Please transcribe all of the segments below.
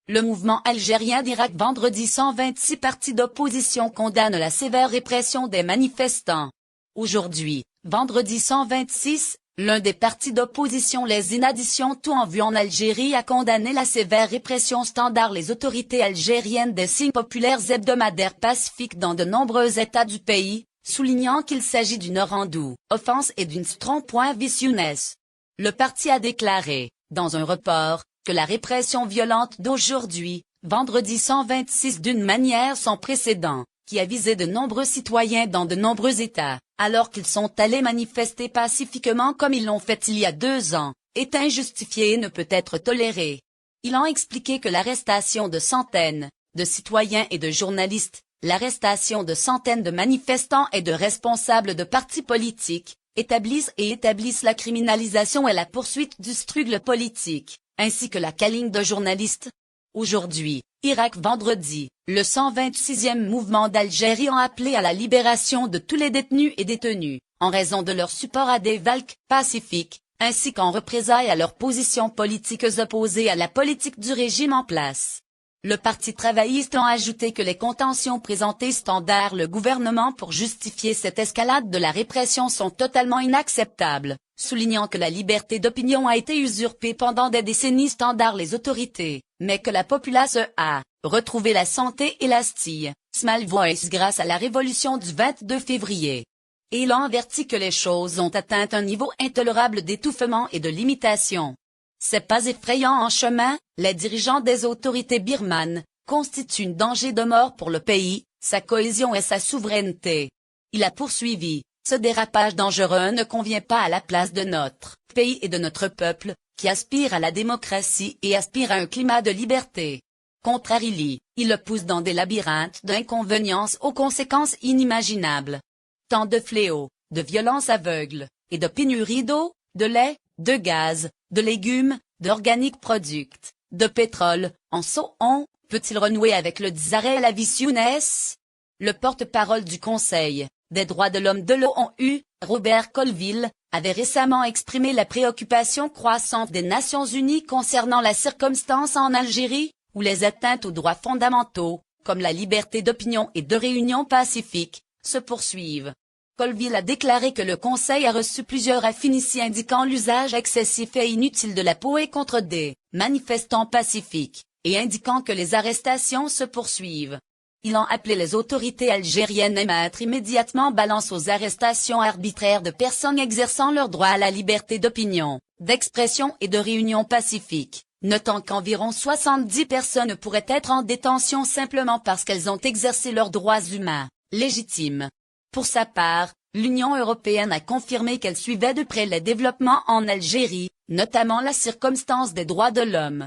Le mouvement algérien d'Irak vendredi 126 partis d'opposition condamnent la sévère répression des manifestants. Aujourd'hui, vendredi 126, l'un des partis d'opposition Les Inadditions Tout en Vue en Algérie a condamné la sévère répression standard les autorités algériennes des signes populaires hebdomadaires pacifiques dans de nombreux États du pays, soulignant qu'il s'agit d'une rendue, offense et d'une strong.viciousness. Le parti a déclaré, dans un report, que la répression violente d'aujourd'hui, vendredi 126 d'une manière sans précédent, qui a visé de nombreux citoyens dans de nombreux États, alors qu'ils sont allés manifester pacifiquement comme ils l'ont fait il y a 2 ans, est injustifiée et ne peut être tolérée. Ils ont expliqué que l'arrestation de centaines de citoyens et de journalistes, l'arrestation de centaines de manifestants et de responsables de partis politiques, établissent la criminalisation et la poursuite du struggle politique, ainsi que la calling de journalistes. Aujourd'hui, Irak vendredi, le 126e mouvement d'Algérie a appelé à la libération de tous les détenus et détenues, en raison de leur support à des valques pacifiques, ainsi qu'en représailles à leurs positions politiques opposées à la politique du régime en place. Le Parti travailliste a ajouté que les contentions présentées standard le gouvernement pour justifier cette escalade de la répression sont totalement inacceptables, soulignant que la liberté d'opinion a été usurpée pendant des décennies standard les autorités, mais que la populace a retrouvé la santé et la small voice grâce à la révolution du 22 février. Et il a averti que les choses ont atteint un niveau intolérable d'étouffement et de limitation. C'est pas effrayant en chemin, les dirigeants des autorités birmanes constituent un danger de mort pour le pays, sa cohésion et sa souveraineté. Il a poursuivi, ce dérapage dangereux ne convient pas à la place de notre pays et de notre peuple, qui aspire à la démocratie et aspire à un climat de liberté. Contrariement, il le pousse dans des labyrinthes d'inconvéniences aux conséquences inimaginables. Tant de fléaux, de violences aveugles, et de pénuries d'eau, de lait, de gaz, de légumes, d'organiques products, de pétrole, en peut-il renouer avec le désarrêt et la viciousness? Le porte-parole du Conseil des droits de l'homme de l'ONU, Robert Colville, avait récemment exprimé la préoccupation croissante des Nations Unies concernant la circonstance en Algérie, où les atteintes aux droits fondamentaux, comme la liberté d'opinion et de réunion pacifique, se poursuivent. Colville a déclaré que le Conseil a reçu plusieurs avis ici indiquant l'usage excessif et inutile de la poée contre des manifestants pacifiques, et indiquant que les arrestations se poursuivent. Il a appelé les autorités algériennes à mettre immédiatement balance aux arrestations arbitraires de personnes exerçant leur droit à la liberté d'opinion, d'expression et de réunion pacifique, notant qu'environ 70 personnes pourraient être en détention simplement parce qu'elles ont exercé leurs droits humains légitimes. Pour sa part, l'Union européenne a confirmé qu'elle suivait de près les développements en Algérie, notamment la circonstance des droits de l'homme.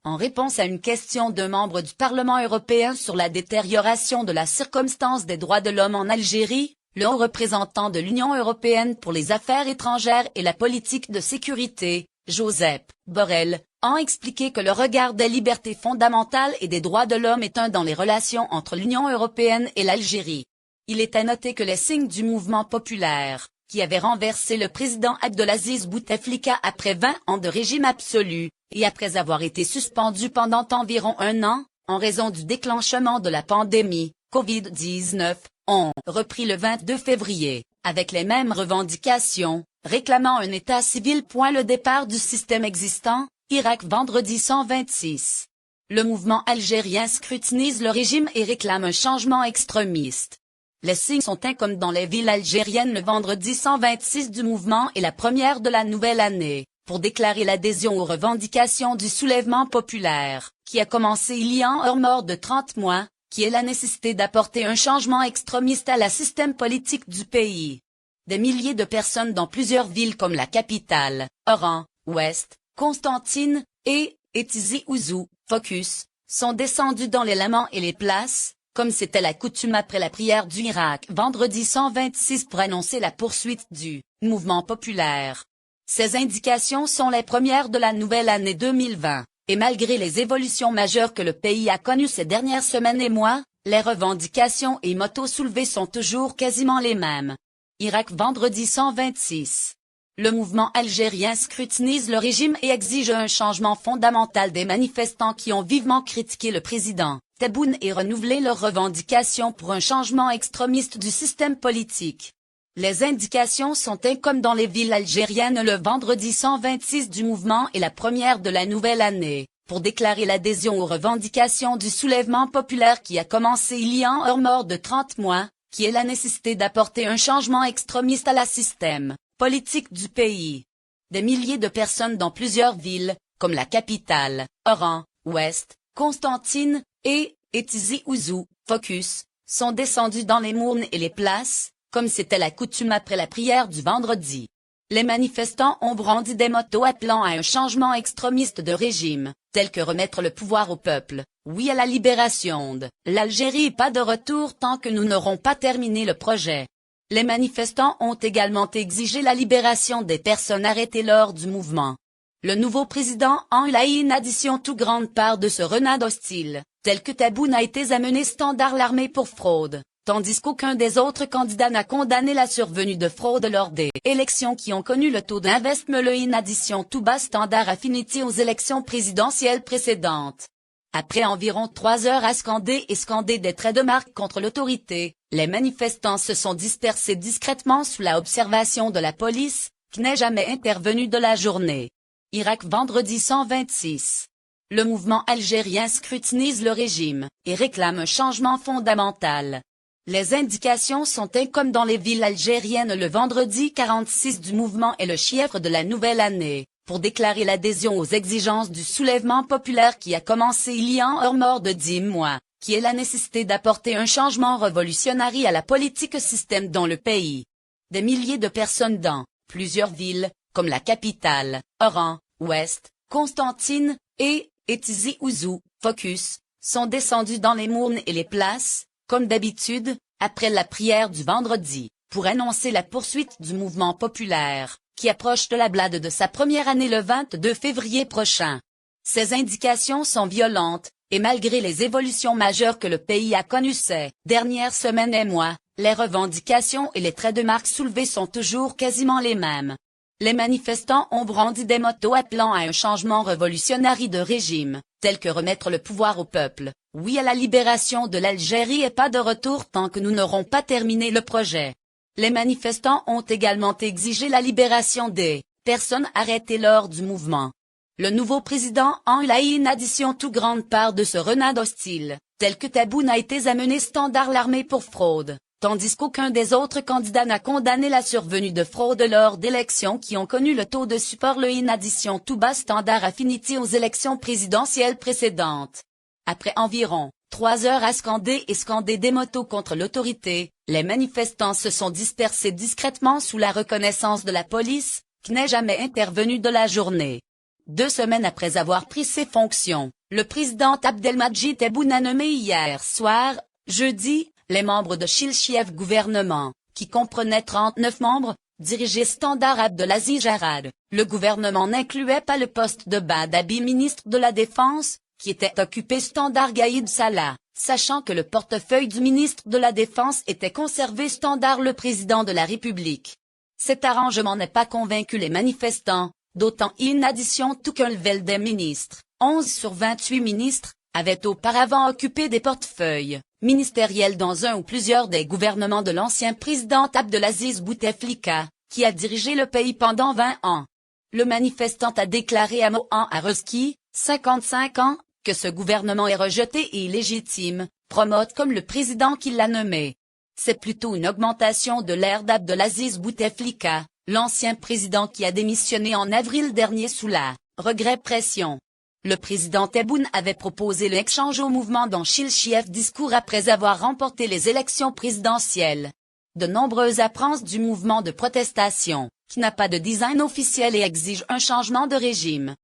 En réponse à une question d'un membre du Parlement européen sur la détérioration de la circonstance des droits de l'homme en Algérie, le haut représentant de l'Union européenne pour les affaires étrangères et la politique de sécurité, Josep Borrell, a expliqué que le regard des libertés fondamentales et des droits de l'homme est un dans les relations entre l'Union européenne et l'Algérie. Il est à noter que les signes du mouvement populaire, qui avait renversé le président Abdelaziz Bouteflika après 20 ans de régime absolu, et après avoir été suspendu pendant environ 1 an, en raison du déclenchement de la pandémie, Covid-19, ont repris le 22 février, avec les mêmes revendications, réclamant un état civil. Le départ du système existant, Irak vendredi 126. Le mouvement algérien scrutinise le régime et réclame un changement extrémiste. Les signes sont comme dans les villes algériennes le vendredi 126 du mouvement et la première de la nouvelle année, pour déclarer l'adhésion aux revendications du soulèvement populaire, qui a commencé il y a un mort de 30 mois, qui est la nécessité d'apporter un changement extrémiste à la système politique du pays. Des milliers de personnes dans plusieurs villes comme la capitale, Oran, Ouest, Constantine, et Tizi Ouzou, Focus, sont descendues dans les laments et les places, comme c'était la coutume après la prière du Irak vendredi 126 pour annoncer la poursuite du mouvement populaire. Ces indications sont les premières de la nouvelle année 2020, et malgré les évolutions majeures que le pays a connues ces dernières semaines et mois, les revendications et motos soulevées sont toujours quasiment les mêmes. Irak vendredi 126. Le mouvement algérien scrutinise le régime et exige un changement fondamental des manifestants qui ont vivement critiqué le président Tebboune et renouvelé leurs revendications pour un changement extrémiste du système politique. Les indications sont comme dans les villes algériennes le vendredi 126 du mouvement et la première de la nouvelle année, pour déclarer l'adhésion aux revendications du soulèvement populaire qui a commencé il y a un mort de 30 mois, qui est la nécessité d'apporter un changement extrémiste à la système politique du pays. Des milliers de personnes dans plusieurs villes, comme la capitale, Oran, Ouest, Constantine, et Tizi Ouzou, Focus, sont descendues dans les mournes et les places, comme c'était la coutume après la prière du vendredi. Les manifestants ont brandi des motos appelant à un changement extrémiste de régime, tel que remettre le pouvoir au peuple, oui à la libération de l'Algérie et pas de retour tant que nous n'aurons pas terminé le projet. Les manifestants ont également exigé la libération des personnes arrêtées lors du mouvement. Le nouveau président en a eu une addition toute grande part de ce renard hostile, tel que Tebboune a été amené standard l'armée pour fraude, tandis qu'aucun des autres candidats n'a condamné la survenue de fraude lors des élections qui ont connu le taux d'investissement. Une addition tout bas standard affinité aux élections présidentielles précédentes. Après environ 3 heures à scander des traits de marque contre l'autorité, les manifestants se sont dispersés discrètement sous la observation de la police, qui n'est jamais intervenue de la journée. Irak vendredi 126. Le mouvement algérien scrutinise le régime, et réclame un changement fondamental. Les indications sont comme dans les villes algériennes le vendredi 46 du mouvement et le chiffre de la nouvelle année, pour déclarer l'adhésion aux exigences du soulèvement populaire qui a commencé il y a un mort de 10 mois, qui est la nécessité d'apporter un changement révolutionnaire à la politique système dans le pays. Des milliers de personnes dans plusieurs villes, comme la capitale, Oran, Ouest, Constantine, et Tizi Ouzou, Focus, sont descendues dans les mournes et les places, comme d'habitude, après la prière du vendredi, pour annoncer la poursuite du mouvement populaire, qui approche de la blade de sa première année le 22 février prochain. Ces indications sont violentes, et malgré les évolutions majeures que le pays a connues ces dernières semaines et mois, les revendications et les traits de marque soulevés sont toujours quasiment les mêmes. Les manifestants ont brandi des motos appelant à un changement révolutionnaire de régime, tel que remettre le pouvoir au peuple, oui à la libération de l'Algérie et pas de retour tant que nous n'aurons pas terminé le projet. Les manifestants ont également exigé la libération des personnes arrêtées lors du mouvement. Le nouveau président en a eu une addition toute grande part de ce renard hostile, tel que Tebboune a été amené standard l'armée pour fraude, tandis qu'aucun des autres candidats n'a condamné la survenue de fraude lors d'élections qui ont connu le taux de support. Une addition tout bas standard affinité aux élections présidentielles précédentes. Après environ 3 heures à scander des motos contre l'autorité, les manifestants se sont dispersés discrètement sous la reconnaissance de la police, qui n'est jamais intervenue de la journée. 2 semaines après avoir pris ses fonctions, le président Abdelmadjid Tebboune a nommé hier soir, jeudi, les membres de Chilchiev gouvernement, qui comprenait 39 membres, dirigé standard Abdelaziz Jarad. Le gouvernement n'incluait pas le poste de Badabi ministre de la Défense, qui était occupé standard Gaïd Salah, sachant que le portefeuille du ministre de la Défense était conservé standard le président de la République. Cet arrangement n'a pas convaincu les manifestants, d'autant une addition tout qu'un level des ministres, 11 sur 28 ministres, avaient auparavant occupé des portefeuilles ministériels dans un ou plusieurs des gouvernements de l'ancien président Abdelaziz Bouteflika, qui a dirigé le pays pendant 20 ans. Le manifestant a déclaré à Mohan Aroski, 55 ans, que ce gouvernement est rejeté et illégitime, promote comme le président qui l'a nommé. C'est plutôt une augmentation de l'ère d'Abdelaziz Bouteflika, l'ancien président qui a démissionné en avril dernier sous la regret-pression. Le président Tebboune avait proposé l'échange au mouvement dans Chilchiev discours après avoir remporté les élections présidentielles. De nombreuses apparences du mouvement de protestation, qui n'a pas de design officiel et exige un changement de régime,